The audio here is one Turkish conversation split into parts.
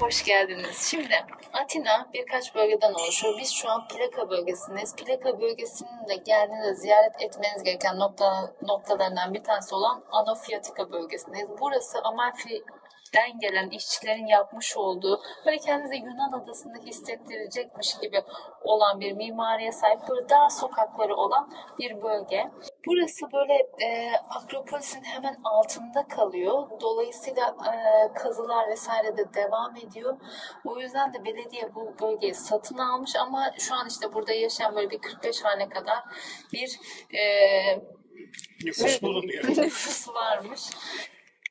Hoş geldiniz. Şimdi Atina birkaç bölgeden oluşuyor. Biz şu an Plaka bölgesindeyiz. Plaka bölgesinin de geldiğinizde ziyaret etmeniz gereken noktalarından bir tanesi olan Anophiatika bölgesindeyiz. Burası Amalfi'den gelen işçilerin yapmış olduğu, böyle kendinize Yunan adasında hissettirecekmiş gibi olan bir mimariye sahip, böyle dar sokakları olan bir bölge. Burası böyle Akropolis'in hemen altında kalıyor. Dolayısıyla kazılar vesaire de devam ediyor. O yüzden de belediye bu bölgeyi satın almış ama şu an işte burada yaşayan böyle bir 45 hane kadar bir nüfus bulunuyor. Nüfus varmış.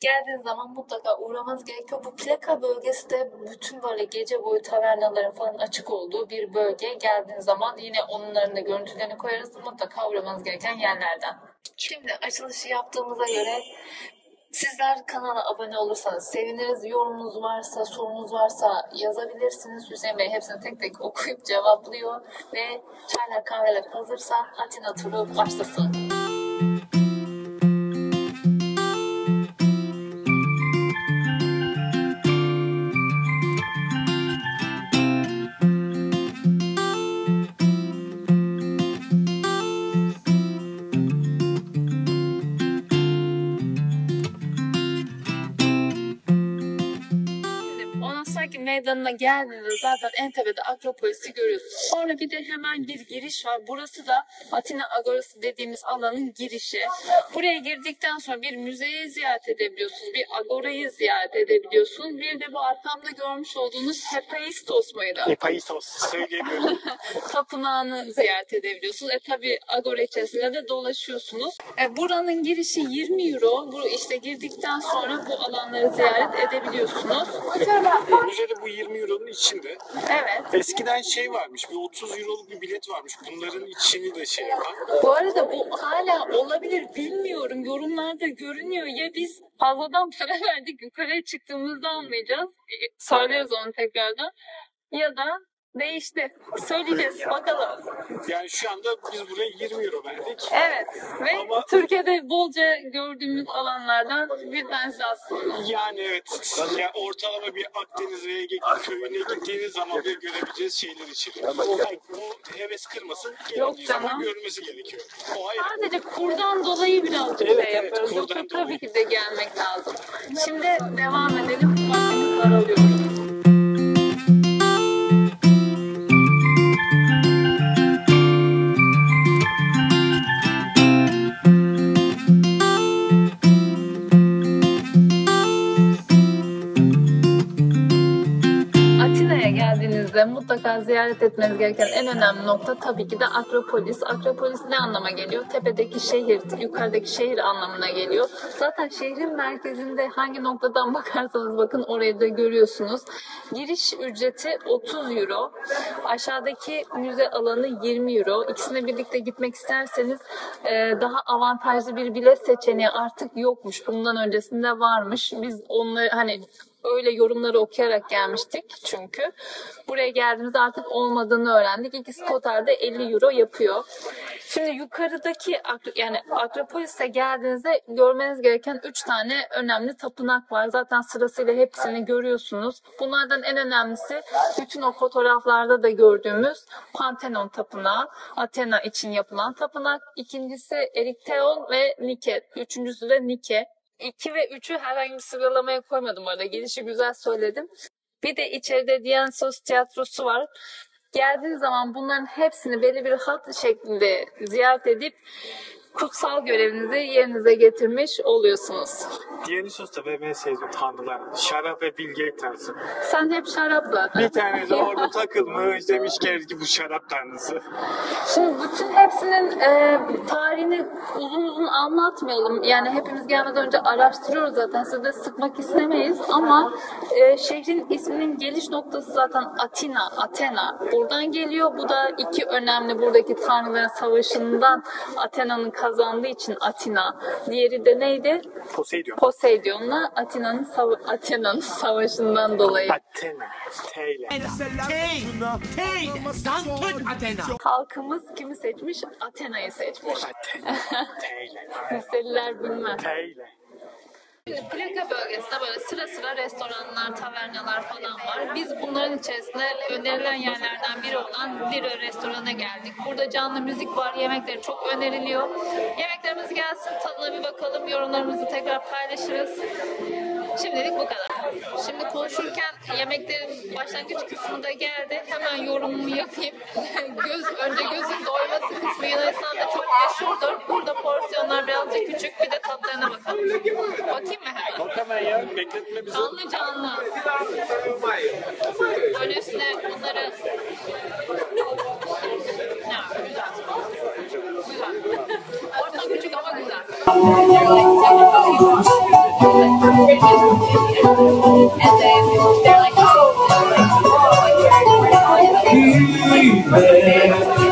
Geldiğiniz zaman mutlaka uğramanız gerekiyor. Bu Plaka bölgesi de bütün böyle gece boyu tavernaların falan açık olduğu bir bölge. Geldiğiniz zaman yine onların da görüntülerini koyarız. Mutlaka uğramanız gereken yerlerden. Şimdi açılışı yaptığımıza göre sizler kanala abone olursanız seviniriz. Yorumunuz varsa, sorunuz varsa yazabilirsiniz. Hüseyin Bey hepsini tek tek okuyup cevaplıyor. Ve çaylar kahveler hazırsa Atina turu başlasın. Meydanına geldiğinizde zaten en tepede Akropolis'i görüyorsunuz. Sonra bir de hemen bir giriş var. Burası da Atina Agorası dediğimiz alanın girişi. Buraya girdikten sonra bir müzeyi ziyaret edebiliyorsunuz. Bir agorayı ziyaret edebiliyorsunuz. Bir de bu arkamda görmüş olduğunuz Hephaistos muydu? Hephaistos söyleyemiyorum. Tapınağını ziyaret edebiliyorsunuz. Tabi agora içerisinde de dolaşıyorsunuz. Buranın girişi 20 euro. Bu işte girdikten sonra bu alanları ziyaret edebiliyorsunuz. Müzede bu 20 euronun içinde. Evet. Eskiden şey varmış, bir 30 euroluk bir bilet varmış. Bunların içini de şey yapan. Bu arada bu hala olabilir bilmiyorum. Yorumlarda görünüyor. Ya biz fazladan para verdik yukarıya çıktığımızda almayacağız. Söyleriz onu tekrardan. Ya da değişti. Söyleyeceğiz. Bakalım. Yani şu anda biz buraya 20 euro verdik. Evet. Ve ama Türkiye'de bolca gördüğümüz alanlardan bir tanesi aslında. Yani evet. Yani ortalama bir Akdeniz ve Ege köyüne gittiğiniz zaman da görebileceğiz şeyler içeriyor. Bu heves kırmasın. Geldiği zaman görmesi gerekiyor. O ayrı. Sadece kurdan dolayı birazcık şey yapıyoruz. Yoksa tabii ki de gelmek lazım. Şimdi devam edelim. Vaktimiz daralıyor. Mutlaka ziyaret etmeniz gereken en önemli nokta tabii ki de Akropolis. Akropolis ne anlama geliyor? Tepedeki şehir, yukarıdaki şehir anlamına geliyor. Zaten şehrin merkezinde hangi noktadan bakarsanız bakın orayı da görüyorsunuz. Giriş ücreti 30 euro. Aşağıdaki müze alanı 20 euro. İkisine birlikte gitmek isterseniz daha avantajlı bir bilet seçeneği artık yokmuş. Bundan öncesinde varmış. Biz onları öyle yorumları okuyarak gelmiştik çünkü. Buraya geldiğimizde artık olmadığını öğrendik. İkisi totalde 50 euro yapıyor. Şimdi yukarıdaki Akropolis'e geldiğinizde görmeniz gereken 3 tane önemli tapınak var. Zaten sırasıyla hepsini görüyorsunuz. Bunlardan en önemlisi bütün o fotoğraflarda da gördüğümüz Pantheon Tapınağı. Athena için yapılan tapınak. İkincisi Erikteon ve Nike. Üçüncüsü de Nike. 2 ve 3'ü herhangi bir sıralamaya koymadım orada. Gelişi güzel söyledim. Bir de içeride Dionysos tiyatrosu var. Geldiğiniz zaman bunların hepsini belli bir hat şeklinde ziyaret edip kutsal görevinizi yerinize getirmiş oluyorsunuz. Dionysos da benim en sevdiğim tanrılar. Şarap ve bilgelik tanrısı. Sen hep şarap zaten. Bir tane de orada takılmış demiş ki bu şarap tanrısı. Şimdi bütün hepsinin tarihini uzun uzun anlatmayalım. Yani hepimiz gelmeden önce araştırıyoruz zaten. Sizi de sıkmak istemeyiz ama şehrin isminin geliş noktası zaten Athena. Buradan geliyor. Bu da iki önemli buradaki tanrıların savaşından Athena'nın kazandığı için Atina. Diğeri de neydi? Poseidon'la Athena'nın savaşından dolayı. Athena. Halkımız kimi seçmiş? Athena'yı seçmiş. Athena. Liseliler bilmez. Şimdi plaka bölgesinde böyle sıra sıra restoranlar, tavernalar falan var. Biz bunların içerisinde önerilen yerlerden biri olan Lira restorana geldik. Burada canlı müzik var, yemekleri çok öneriliyor. Yemeklerimiz gelsin, tadına bir bakalım, yorumlarımızı tekrar paylaşırız. Şimdilik bu kadar. Şimdi konuşurken yemeklerin başlangıç kısmı da geldi. Hemen yorumumu yapayım. Önce gözün doyması kısmı Yunanistan'da çok meşhurdur. Burada porsiyonlar birazcık küçük. Bir de tatlarına bakalım. Bakayım mı hemen? Bak hemen ya, bekletme bizi. Canlı canlı. Böyle üstüne bunları... Ya, güzel. Güzel. Orta küçük ama güzel.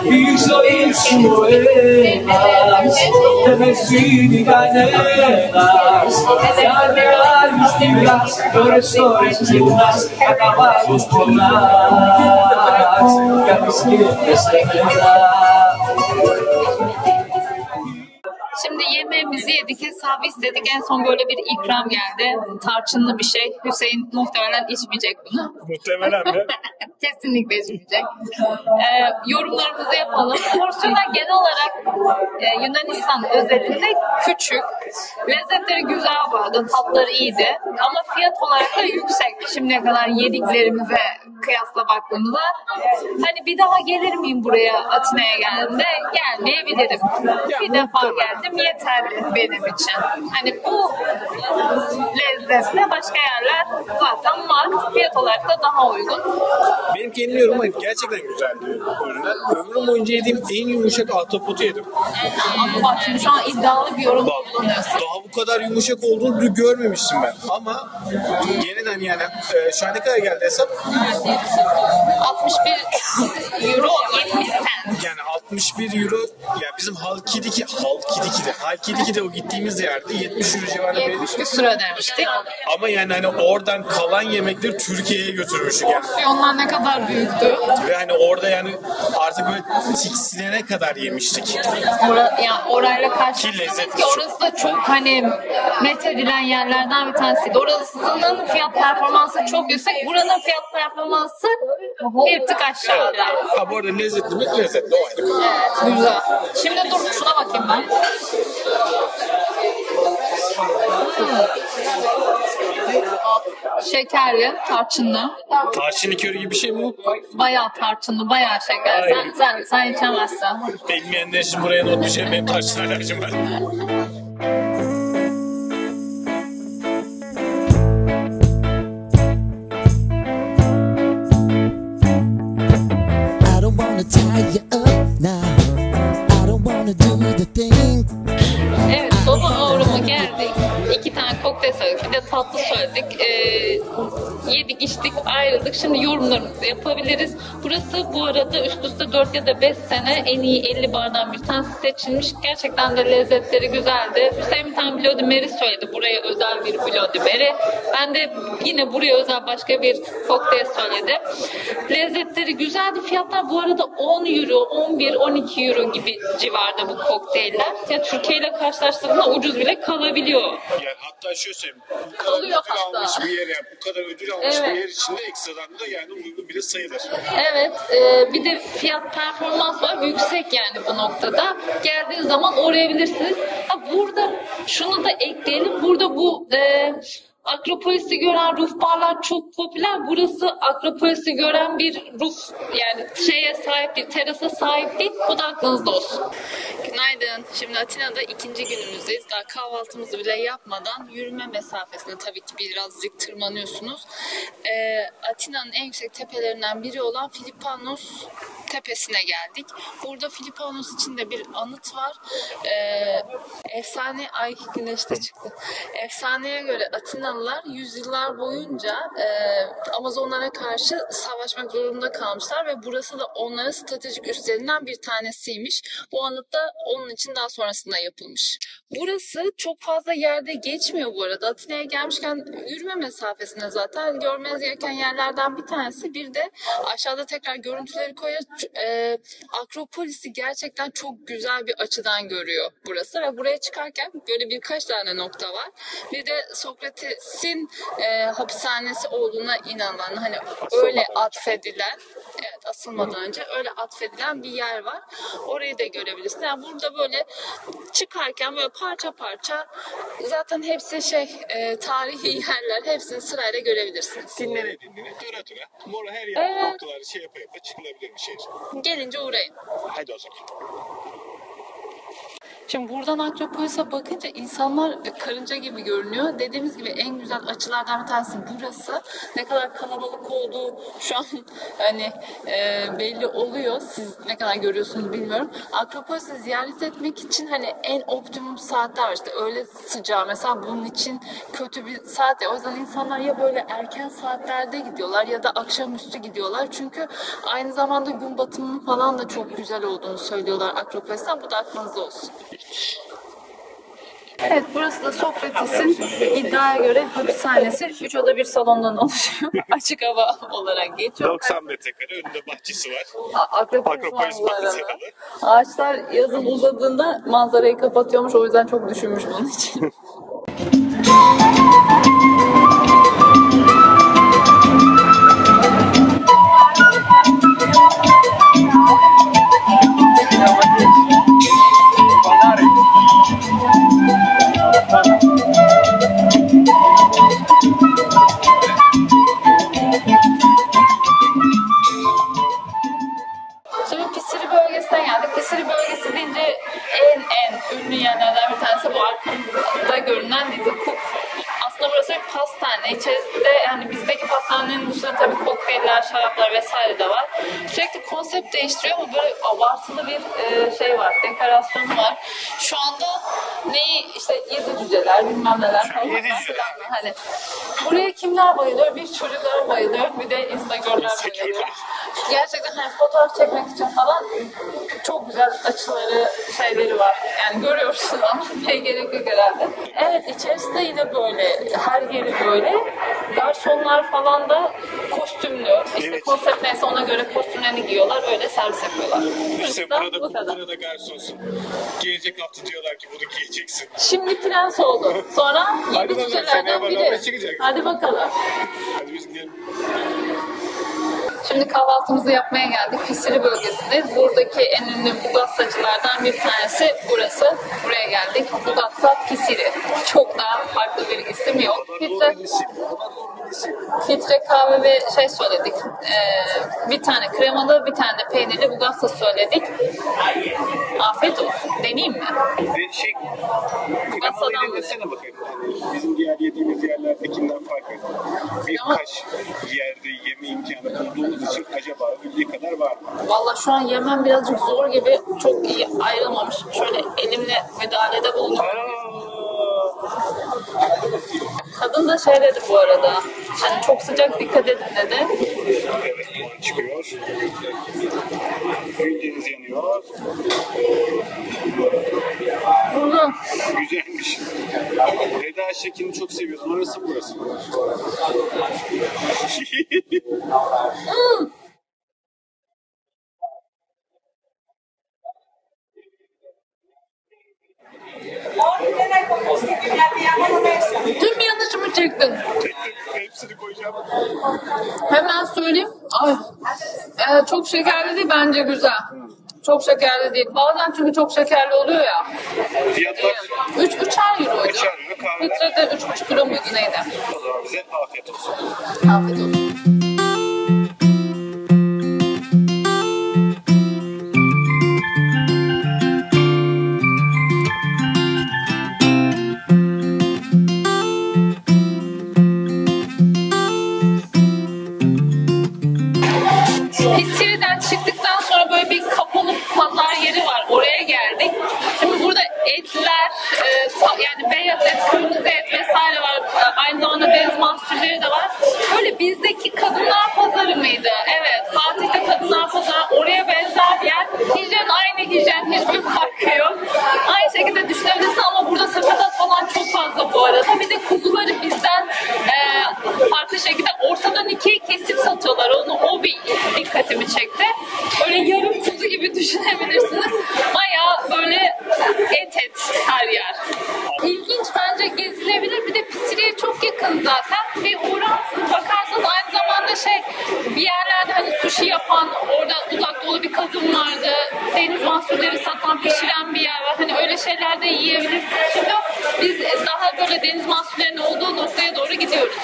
Πίσω ήσου ένας, δεν με σβήνει κανένας. Κάθε άλλη στιγμάς, ώρες ξυπνάς, κατά βάθος πονάς. Κάτι σκέφτεσαι πια. Şimdi yemeğimizi yedik, hesabı istedik. En son böyle bir ikram geldi. Tarçınlı bir şey. Hüseyin muhtemelen içmeyecek bunu. Muhtemelen mi? Kesinlikle içmeyecek. Yorumlarımızı yapalım. Porsiyonlar genel olarak Yunanistan özelinde küçük. Lezzetleri güzel bu arada, tatları iyiydi. Ama fiyat olarak da yüksek. Şimdiye kadar yediklerimize kıyasla baktığımızda. Hani bir daha gelir miyim buraya Atina'ya geldiğimde? Gelmeyebilirim. Bir defa geldim yeterli benim için. Hani bu lezzetle başka yerler zaten var. Fiyat olarak da daha uygun. Benim kendi yorumum gerçekten güzeldi ürünler. Ömrüm boyunca yediğim en yumuşak ahtapotu yedim. Ama bak şimdi şu an iddialı bir yorum kullanıyorsun. Daha bu kadar yumuşak olduğunu görmemiştim ben. Ama yeniden yani şu an ne kadar geldi hesap? 61 euro 70 cent. Yani 61 euro, yani bizim Halkidiki'de o gittiğimiz yerde 70 euro civarında 70 küsur ödemiştik. ama yani hani oradan kalan yemekleri Türkiye'ye götürmüştük yani. Porsiyonlar ne kadar büyüktü. Ve hani orada yani artık böyle tiksinene kadar yemiştik. Yani orayla Ki karşılaştığımız lezzetli ki orası da çok hani methedilen yerlerden bir tanesiydi. Orasının fiyat performansı çok yüksek. Buranın fiyat performansı bir tık aşağıda. Ha bu arada lezzetli mi? Lezzetli, o ayrı. Evet, güzel. Şimdi dur şuna bakayım ben. Şekerli, tarçınlı. Tarçın likörü gibi bir şey mi bu? Bayağı tarçınlı, bayağı şeker. Sen içemezsin. Bilmeyenler için buraya not düşelim. Benim tarçın alerjim var. I don't wanna tie you up now. I don't wanna do the thing. Evet, Doba Avrum'a geldik. 2 tane kokteyl söyledik, bir de tatlı söyledik. Yedik, içtik, ayrıldık. Şimdi yorumlarımızı yapabiliriz. Burası bu arada üst üste 4 ya da 5 sene en iyi 50 bardan bir tanesi seçilmiş. Gerçekten de lezzetleri güzeldi. Hüseyin bir tane Bloody Mary söyledi. Buraya özel bir Bloody Mary. Ben de yine buraya özel başka bir kokteyl söyledim. Lezzetleri güzeldi. Fiyatlar bu arada 10 euro, 11, 12 euro gibi civarda bu kokteyller. Yani Türkiye ile karşılaştığında ucuz bile kalabiliyor. Yani hatta şöyle söyleyeyim. Bu kadar Kalıyor ödül hatta. almış bir yer, yani bu kadar ödül almış Evet. bir yer içinde ekstradan da yani uygun bile sayılır. Evet, bir de fiyat performans var. Yüksek yani bu noktada. Geldiğiniz zaman uğrayabilirsiniz. Ha, burada şunu da ekleyelim. Burada bu Akropolis'i gören roof barlar çok popüler. Burası Akropolis'i gören bir roof, yani şeye sahip değil, terasa sahip değil. Bu da aklınızda olsun. Günaydın. Şimdi Atina'da ikinci günümüzdeyiz. Daha kahvaltımızı bile yapmadan yürüme mesafesinde tabii ki birazcık tırmanıyorsunuz. Atina'nın en yüksek tepelerinden biri olan Filipanos tepesine geldik. Burada Filipanos için de bir anıt var. Efsane, ay güneş de çıktı. Efsaneye göre Atinalılar yüzyıllar boyunca Amazonlara karşı savaşmak zorunda kalmışlar ve burası da onların stratejik üslerinden bir tanesiymiş. Bu anıt da onun için daha sonrasında yapılmış. Burası çok fazla yerde geçmiyor bu arada. Atina'ya gelmişken yürüme mesafesinde zaten görmeniz gereken yerlerden bir tanesi. Bir de aşağıda tekrar görüntüleri koyarız. Akropolis'i gerçekten çok güzel bir açıdan görüyor burası ve buraya çıkarken böyle birkaç tane nokta var. Bir de Sokrates'in hapishanesi olduğuna inanılan, hani öyle atfedilen, evet, asılmadan önce öyle atfedilen bir yer var. Orayı da görebilirsin. Yani burada böyle çıkarken böyle parça parça, zaten hepsi tarihi yerler, hepsini sırayla görebilirsiniz. Dinlene dura dura. Mora her yer noktaları yapa çıkılabilir bir şehir. Gelince uğrayın. Hadi o zaman. Şimdi buradan Akropolis'e bakınca insanlar karınca gibi görünüyor. Dediğimiz gibi en güzel açılardan bir tanesi burası. Ne kadar kalabalık olduğu şu an hani belli oluyor. Siz ne kadar görüyorsunuz bilmiyorum. Akropolis'i ziyaret etmek için hani en optimum saatler var. İşte öğle sıcağı mesela bunun için kötü bir saat ya. O yüzden insanlar ya böyle erken saatlerde gidiyorlar ya da akşamüstü gidiyorlar. Çünkü aynı zamanda gün batımının falan da çok güzel olduğunu söylüyorlar Akropolis'ten. Bu da aklınızda olsun. Evet, burası da Sokrates'in iddiaya göre hapishanesi. 3 oda bir salondan oluşuyor. Açık hava olarak geçiyor. 90 metrekare önünde bahçesi var. Akropolis manzaralı. Ağaçlar yazın uzadığında manzarayı kapatıyormuş. O yüzden çok düşünmüş bunun için. Şimdi Pisiri bölgesine geldik. Pisiri bölgesi deyince en ünlü yerlerden bir tanesi bu arkamızda görünen Didikuk. Aslında burası bir pastane. İçerisinde yani bizdeki pastanenin dışında tabii kokteyller, şaraplar vesaire de var. Sürekli konsept değiştiriyor ama böyle abartılı bir var, dekorasyonu var. Şu anda işte 7 cüceler, bilmem neler falan. 7 cüceler. Hani buraya kimler bayılıyor? Bir çocuklar bayılıyor, bir de Instagram'lar bayılıyor. Gerçekten hani fotoğraf çekmek için falan çok güzel açıları, şeyleri var. Yani görüyorsunuz ama gerek yok herhalde. Evet, içerisinde yine böyle, her yeri böyle. Garsonlar falan da kostümlü. İşte evet. Konsept neyse ona göre kostümlerini giyiyorlar, öyle servis yapıyorlar. İşte burada garsonsun. Gelecek hafta diyorlar ki bunu giyeceksin. Şimdi prens oldu. Sonra 7 cücelerden biri. Hadi bakalım. Hadi biz gidelim. Şimdi kahvaltımızı yapmaya geldik. Pisiri bölgesindeyiz. Buradaki en ünlü bugassacılardan bir tanesi burası. Buraya geldik. Bugassa Pisiri. Çok daha farklı bir isim yok. Filtre kahve ve söyledik. Bir tane kremalı, bir tane de peynirli bugassa söyledik. Afiyet olsun. Deneyeyim mi? Kremalı desene bakayım. Bizim diğer yediğimiz yerlerdekinden farklı. Birkaç yerde yeme imkanı bulduğumuz için acaba bildiği kadar var mı? Valla şu an yemem birazcık zor gibi, çok iyi ayrılmamış. Şöyle elimle müdahalede bulunuyorum. Kadın da dedi bu arada. Hani çok sıcak, dikkat edin dedi. Evet, çıkıyor. Gülleriniz yanıyor. Güzelmiş. Veda şeklini çok seviyorsun. Orası burası. Tüm yanlışımı çektin. Hepsini koyacağım. Hemen söyleyeyim. Ay. Çok şekerli değil, bence güzel. Çok şekerli değil. Bazen çünkü çok şekerli oluyor ya. Fiyatlar? 3'er euroydu. 3'er euro kahve. Litrede 3,5 euro muydu neydi? O zaman bize afiyet olsun. Afiyet olsun. Pisiri'den çıktıktan sonra böyle bir kapalı pazar yeri var. Oraya geldik. Şimdi burada etler, yani beyaz et, kırmızı et vesaire var. Aynı zamanda deniz mahsulleri de var. Böyle bizdeki kadın gerçekte. Böyle yarım kuzu gibi düşünebilirsiniz. Bayağı böyle et her yer. İlginç, bence gezilebilir. Bir de Pisiri'ye çok yakın zaten. Bir uğrarsınız, bakarsanız aynı zamanda bir yerlerde hani sushi yapan, orada uzak doğulu bir kadın vardı. Deniz mahsulleri satan, pişiren bir yer var. Hani öyle şeyler de yiyebilirsiniz. Şimdi biz daha böyle deniz mahsullerinin olduğu noktaya doğru gidiyoruz.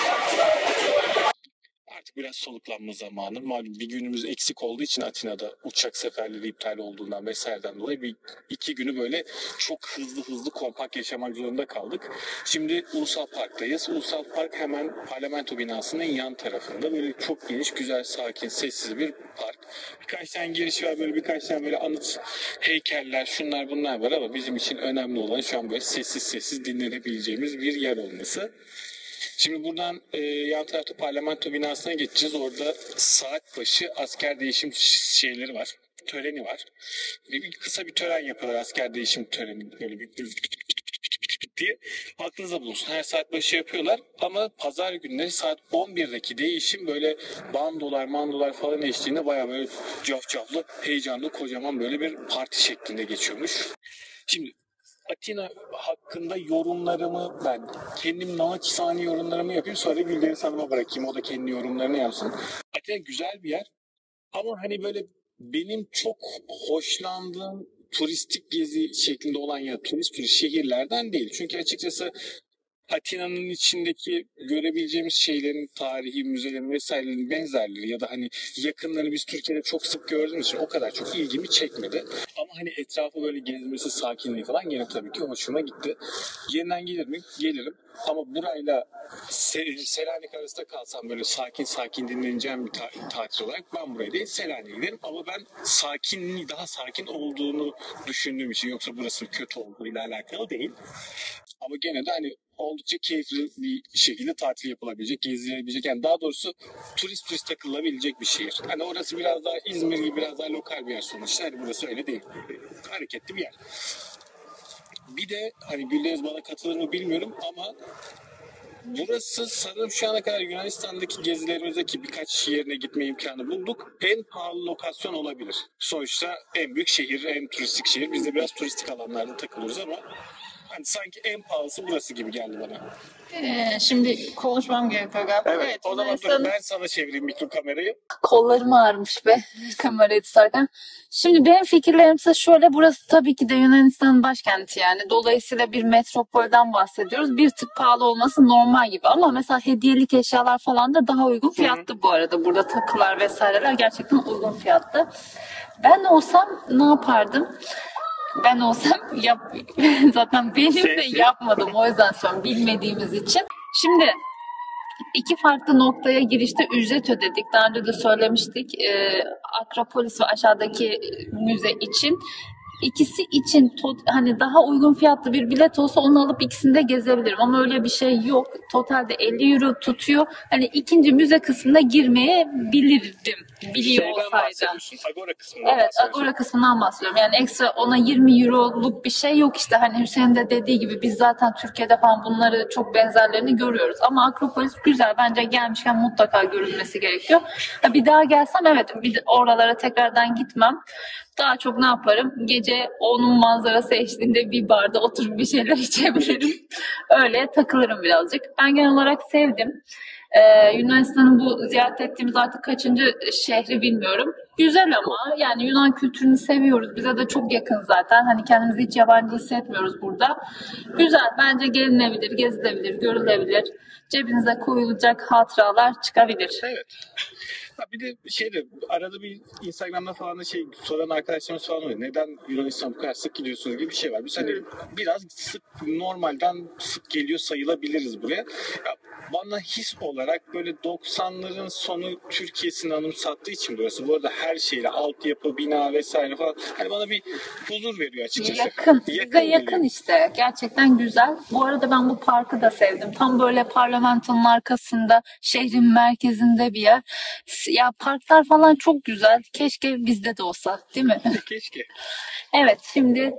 Artık biraz soluklanma zamanı. Malum bir günümüz eksik olduğu için Atina'da uçak seferleri iptal olduğundan vesaireden dolayı bir iki günü böyle çok hızlı kompakt yaşamak zorunda kaldık. Şimdi Ulusal Park'tayız. Ulusal Park hemen parlamento binasının yan tarafında. Böyle çok geniş, güzel, sakin, sessiz bir park. Birkaç tane girişi var, böyle birkaç tane böyle anıt heykeller, şunlar bunlar var ama bizim için önemli olan şu an böyle sessiz dinlenebileceğimiz bir yer olması. Şimdi buradan yan tarafta parlamento binasına geçeceğiz. Orada saat başı asker değişim şeyleri var. Töreni var. Kısa bir tören yapıyorlar, asker değişim töreni. Böyle bir diye aklınıza bulunsun. Her saat başı yapıyorlar ama pazar günleri saat 11'deki değişim böyle bandolar falan eşliğinde bayağı böyle cafcaflı, heyecanlı, kocaman böyle bir parti şeklinde geçiyormuş. Şimdi Atina hakkında yorumlarımı ben kendim naçizane yorumlarımı yapayım, sonra Güldeniz Hanım'a bırakayım, o da kendi yorumlarını yapsın. Atina güzel bir yer ama hani böyle benim çok hoşlandığım turistik gezi şeklinde olan ya turist şehirlerden değil. Çünkü açıkçası Atina'nın içindeki görebileceğimiz şeylerin tarihi, müzelerin vesairelerin benzerleri ya da hani yakınlarını biz Türkiye'de çok sık gördüğümüz için o kadar çok ilgimi çekmedi. Ama hani etrafı böyle gezmesi, sakinliği falan gene tabii ki hoşuma gitti. Yeniden gelir mi? Gelirim. Ama burayla Selanik arasında kalsam böyle sakin dinleneceğim bir tatil olarak ben buraya değil Selanik'e giderim. Ama ben daha sakin olduğunu düşündüğüm için, yoksa burası kötü olduğuyla alakalı değil. Ama gene de hani oldukça keyifli bir şekilde tatil yapılabilecek, gezilebilecek, yani daha doğrusu turist takılabilecek bir şehir. Hani orası biraz daha İzmir gibi biraz daha lokal bir yer sonuçta. Hani burası öyle değil. Hareketli bir yer. Bir de hani Güldeniz bana katılır mı bilmiyorum ama burası sanırım şu ana kadar Yunanistan'daki gezilerimizdeki birkaç yerine gitme imkanı bulduk. En pahalı lokasyon olabilir. Sonuçta en büyük şehir, en turistik şehir. Biz de biraz turistik alanlarda takılıyoruz ama hani sanki en pahalısı burası gibi geldi bana. Şimdi konuşmam gerekiyor galiba. Evet, o zaman dur, ben sana çevireyim mikro kamerayı. Kollarım ağrımış be kamerayı tutarken. Şimdi benim fikirlerim ise şöyle: burası tabii ki de Yunanistan'ın başkenti yani. Dolayısıyla bir metropolden bahsediyoruz. Bir tık pahalı olması normal gibi ama mesela hediyelik eşyalar falan da daha uygun fiyatlı bu arada. Burada takılar vesaireler gerçekten uygun fiyatlı. Ben olsam ne yapardım? Ben olsam zaten benim de yapmadım, o yüzden sonra bilmediğimiz için. Şimdi iki farklı noktaya girişte ücret ödedik. Daha önce de söylemiştik. Akropolis ve aşağıdaki müze için. İkisi için hani daha uygun fiyatlı bir bilet olsa onu alıp ikisini de gezebilirim. Ama öyle bir şey yok. Totalde 50 euro tutuyor. Hani ikinci müze kısmına girmeye bilirdim. Biliyor olsaydım. Agora kısmından evet, Agora kısmından bahsediyorum. Yani ekstra ona 20 euroluk bir şey yok işte. Hani Hüseyin de dediği gibi biz zaten Türkiye'de falan bunları çok benzerlerini görüyoruz. Ama Akropolis güzel. Bence gelmişken mutlaka görülmesi gerekiyor. Bir daha gelsem evet, oralara tekrardan gitmem. Daha çok ne yaparım? Gece onun manzarası eşliğinde bir barda oturup bir şeyler içebilirim. Öyle takılırım birazcık. Ben genel olarak sevdim. Yunanistan'ın bu ziyaret ettiğimiz artık kaçıncı şehri bilmiyorum. Güzel ama yani Yunan kültürünü seviyoruz. Bize de çok yakın zaten. Hani kendimizi hiç yabancı hissetmiyoruz burada. Güzel. Bence gelinebilir, gezilebilir, görülebilir. Cebinize koyulacak hatıralar çıkabilir. Evet. Bir de arada bir Instagram'da falan da soran arkadaşlarımız falan oluyor. Neden Yunanistan bu kadar sık gidiyorsunuz gibi bir şey var. Biz hani biraz normalden sık geliyor sayılabiliriz buraya. Ya, bana his olarak böyle 90'ların sonu Türkiye'sini anımsattığı için burası. Bu arada her şeyle altyapı, bina vesaire falan. Hani bana bir huzur veriyor açıkçası. Bize yakın işte. Gerçekten güzel. Bu arada ben bu parkı da sevdim. Tam böyle parlamentonun arkasında, şehrin merkezinde bir yer. Ya parklar falan çok güzel. Keşke bizde de olsa, değil mi? Keşke. Evet, şimdi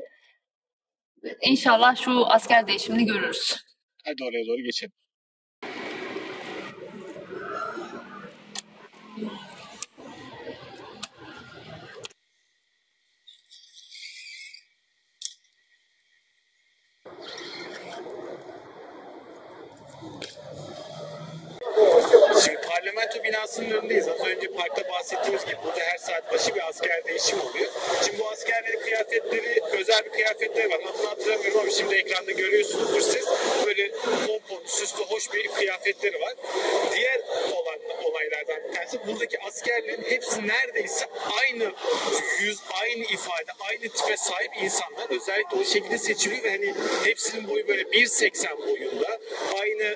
inşallah şu asker değişimini görürüz. Hadi oraya doğru geçelim. binasının önündeyiz. Az önce parkta bahsettiğimiz gibi burada her saat başı bir asker değişimi oluyor. Şimdi bu askerlerin kıyafetleri, özel bir kıyafetleri var. Adını hatırlamıyorum ama şimdi ekranda görüyorsunuzdur siz. Böyle pompon, süslü, hoş bir kıyafetleri var. Diğer olaylardan bir tanesi, buradaki askerlerin hepsi neredeyse aynı yüz, aynı ifade, aynı tipe sahip insanlar. Özellikle o şekilde seçiliyor ve hani hepsinin boyu böyle 1.80 boyunda, aynı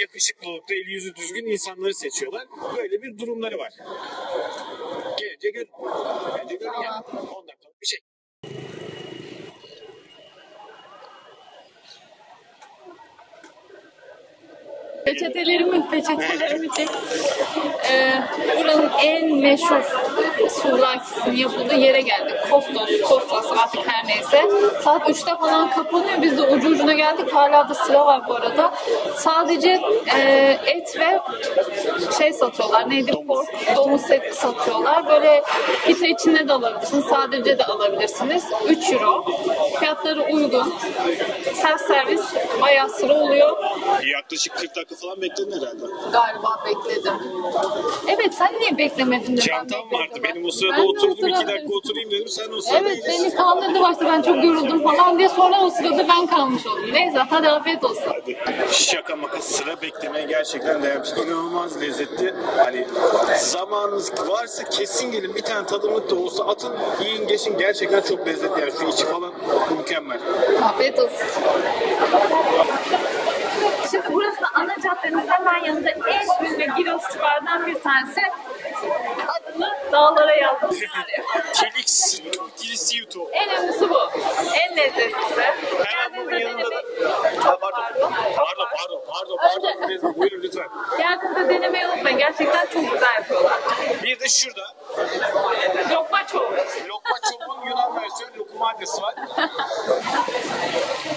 yakışıklılıkta, eli yüzü düzgün insanları seçiyorlar. Böyle bir durumları var. Gelince gör. Gelince görün yani. 10 dakikalık bir şey. Peçetelerimi çek. Buranın en meşhur suvlakisinin yapıldığı yere geldik. Kostos artık her neyse. Saat 3'te falan kapanıyor. Biz de ucu ucuna geldik. Hala da sıra var bu arada. Sadece et ve şey satıyorlar. Neydi? Domuz eti satıyorlar. Böyle pita içinde de alabilirsiniz. Sadece de alabilirsiniz. 3 euro. Fiyatları uygun. Self servis. Bayağı sıra oluyor. Yaklaşık 40 dakika falan bekledin herhalde. Galiba bekledim. Evet, sen niye beklemedin de Çantam vardı. Benim o sırada oturdum. 2 dakika oturayım dedim. Sen o sırada Evet, beni kandırdı başta, ben çok yoruldum falan diye, sonra o sırada ben kalmış oldum. Neyse, hadi afiyet olsun. Şaka maka, sıra beklemeye gerçekten değermiş. İnanılmaz lezzetli. Hani zamanınız varsa kesin gelin, bir tane tadımlık da olsa atın, yiyin geçin, gerçekten çok lezzetli. Yani şu içi falan mükemmel. Afiyet olsun. Şimdi burası da ana caddenin hemen yanında en ünlü girosçulardan bir tanesi. Adını dağlara yazmışlar ya. Kilisiyuto. En ünlüsü bu. En lezzetlisi. Hemen bunun yanında da... Pardon. Buyurun lütfen. Geldiğinizde denemeyi unutmayın. Gerçekten çok güzel yapıyorlar. Bir de şurada Lokmaço. Lokmaço'nun Yunan versiyonu lokumanyası var.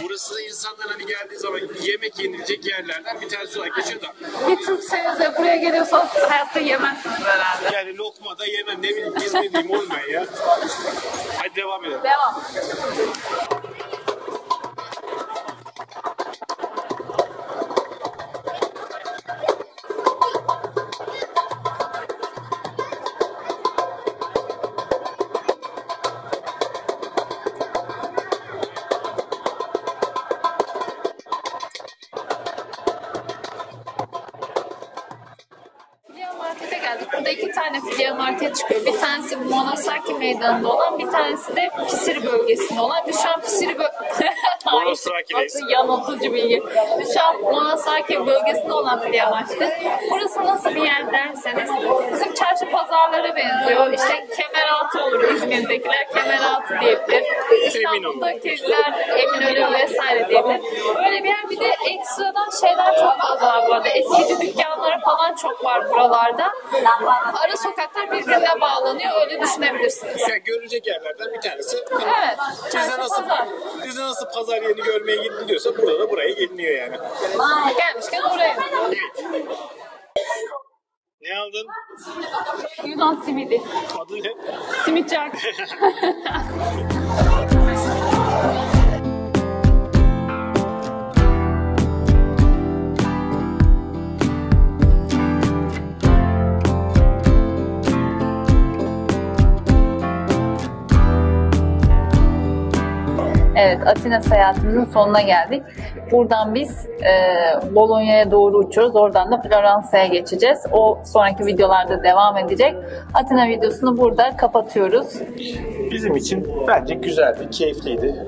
Burası da insanlar hani geldiği zaman yemek yenilecek yerlerden bir tanesi olarak geçiyor da. Bir Türkseniz de buraya geliyorsanız hayatta yemezsiniz herhalde. Yani lokma da yemem, ne bileyim, biz ne diyeyim, olmuyor ya. Hadi devam edelim. Devam. Markete geldik. Burada 2 tane Filial market çıkıyor. Bir tanesi Monasaki meydanında olan, bir tanesi de Pisiri bölgesinde olan. Biz şu an Pisiri Monasaki'deyiz. yanıltıcı bilgi. Biz şu an Monasaki bölgesinde olan Filial marketiz. Burası nasıl bir yer derseniz, bizim çarşı pazarlara benziyor. İşte Kemeraltı olur. İzmir'dekiler Kemeraltı diyebilir. İstanbul'dakiler Eminönü vesaire diyebilir. Böyle bir yer. Bir de ekstradan şeyler çok fazla var bu arada. Eskici dükkanları falan çok var buralarda. Ara sokaklar birbirine bağlanıyor. Öyle düşünebilirsiniz. Yani görülecek yerlerden bir tanesi. Evet. Size nasıl pazar yerini görmeye gidiliyorsa burada da buraya geliniyor yani. Gelmişken oraya. Evet. Ne aldın? Yunan simidi. Adı ne? Simitçak. Evet, Atina seyahatimizin sonuna geldik. Buradan biz Bologna'ya doğru uçuyoruz. Oradan da Floransa'ya geçeceğiz. O sonraki videolarda devam edecek. Atina videosunu burada kapatıyoruz. Bizim için bence güzeldi, keyifliydi.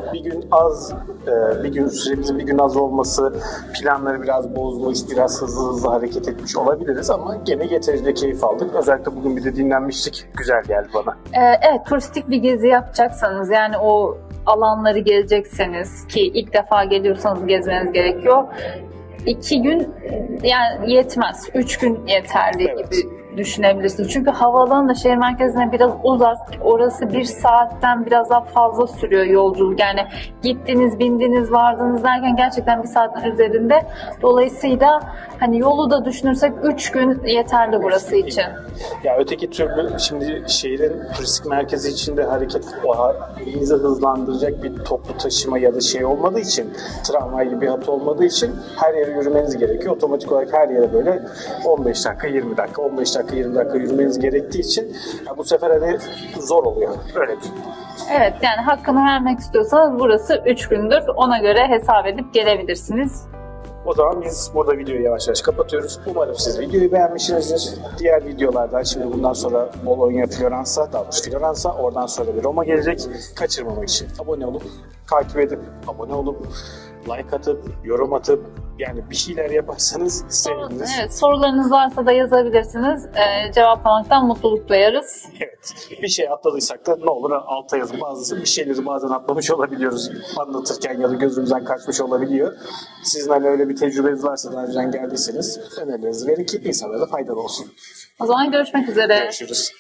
Süremizin bir gün az olması, planları biraz bozmuş, biraz hızlı hareket etmiş olabiliriz ama gene yeterince keyif aldık. Özellikle bugün bir de dinlenmiştik. Güzel geldi bana. Evet, turistik bir gezi yapacaksanız, yani o alanları gezecekseniz, ki ilk defa geliyorsanız gezmeniz gerekiyor. 2 gün yani yetmez. 3 gün yeterli gibi düşünebilirsiniz. Çünkü havaalanı da şehir merkezine biraz uzak. Orası 1 saatten biraz daha fazla sürüyor yolculuk. Yani gittiniz, bindiniz, vardınız derken gerçekten 1 saatin üzerinde. Dolayısıyla hani yolu da düşünürsek 3 gün yeterli burası için. Ya öteki türlü şimdi şehrin turistik merkezi içinde hareket bizi hızlandıracak bir toplu taşıma ya da şey olmadığı için, tramvay gibi bir hat olmadığı için her yere yürümeniz gerekiyor. Otomatik olarak her yere böyle 15 dakika 20 dakika 15 dakika 20 dakika yürümeniz gerektiği için ya bu sefer hani zor oluyor. Öyle değil. Evet, yani hakkını vermek istiyorsanız burası 3 gündür. Ona göre hesap edip gelebilirsiniz. O zaman biz burada videoyu yavaş yavaş kapatıyoruz. Umarım siz videoyu beğenmişsinizdir. Diğer videolardan şimdi bundan sonra Bologna, Floransa, daha doğrusu Floransa, oradan sonra bir Roma gelecek. Kaçırmamak için abone olup, takip edip, abone olup, like atıp, yorum atıp, yani bir şeyler yaparsanız seviniriz. Evet, sorularınız varsa da yazabilirsiniz. Cevaplamaktan mutluluk duyarız. Evet. Bir şey atladıysak da ne olur alta yazın. Bir şeyleri bazen atlamış olabiliyoruz anlatırken ya da gözümüzden kaçmış olabiliyor. Sizin hani öyle bir tecrübeniz varsa daha önceden geldiyseniz önerilerinizi verin ki insanlara da faydalı olsun. O zaman görüşmek üzere. Görüşürüz.